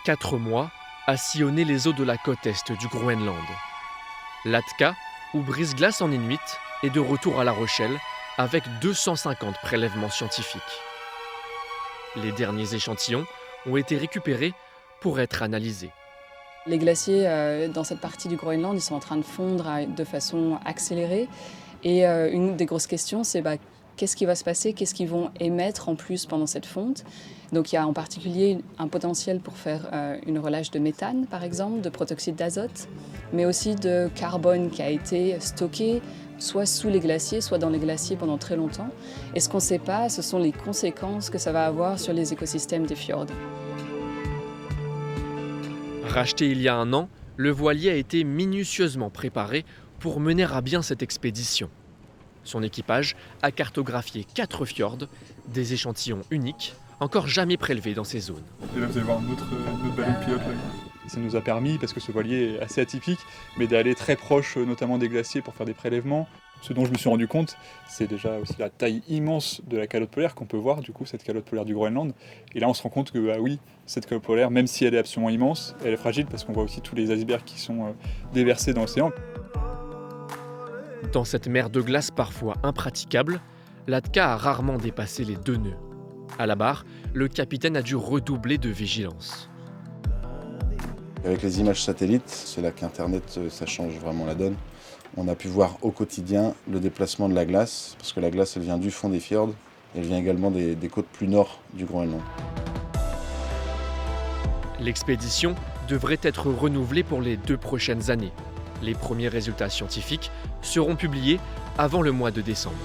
4 mois à sillonner les eaux de la côte est du Groenland. L'Atka, ou brise-glace en inuit, est de retour à La Rochelle avec 250 prélèvements scientifiques. Les derniers échantillons ont été récupérés pour être analysés. Les glaciers dans cette partie du Groenland, ils sont en train de fondre de façon accélérée. Et une des grosses questions, c'est qu'est-ce qui va se passer, qu'est-ce qu'ils vont émettre en plus pendant cette fonte. Donc il y a en particulier un potentiel pour faire une relâche de méthane, par exemple, de protoxyde d'azote, mais aussi de carbone qui a été stocké soit sous les glaciers, soit dans les glaciers pendant très longtemps. Et ce qu'on ne sait pas, ce sont les conséquences que ça va avoir sur les écosystèmes des fjords. Racheté il y a un an, le voilier a été minutieusement préparé pour mener à bien cette expédition. Son équipage a cartographié 4 fjords, des échantillons uniques, encore jamais prélevés dans ces zones. Et là, vous allez voir notre ballon pilote. Là. Ça nous a permis, parce que ce voilier est assez atypique, mais d'aller très proche notamment des glaciers pour faire des prélèvements. Ce dont je me suis rendu compte, c'est déjà aussi la taille immense de la calotte polaire qu'on peut voir, du coup, cette calotte polaire du Groenland. Et là, on se rend compte que, oui, cette calotte polaire, même si elle est absolument immense, elle est fragile parce qu'on voit aussi tous les icebergs qui sont déversés dans l'océan. Dans cette mer de glace parfois impraticable, l'Atka a rarement dépassé les 2 nœuds. À la barre, le capitaine a dû redoubler de vigilance. Avec les images satellites, c'est là qu'Internet, ça change vraiment la donne. On a pu voir au quotidien le déplacement de la glace, parce que la glace, elle vient du fond des fjords, et elle vient également des côtes plus nord du Groenland. L'expédition devrait être renouvelée pour les 2 prochaines années. Les premiers résultats scientifiques seront publiés avant le mois de décembre.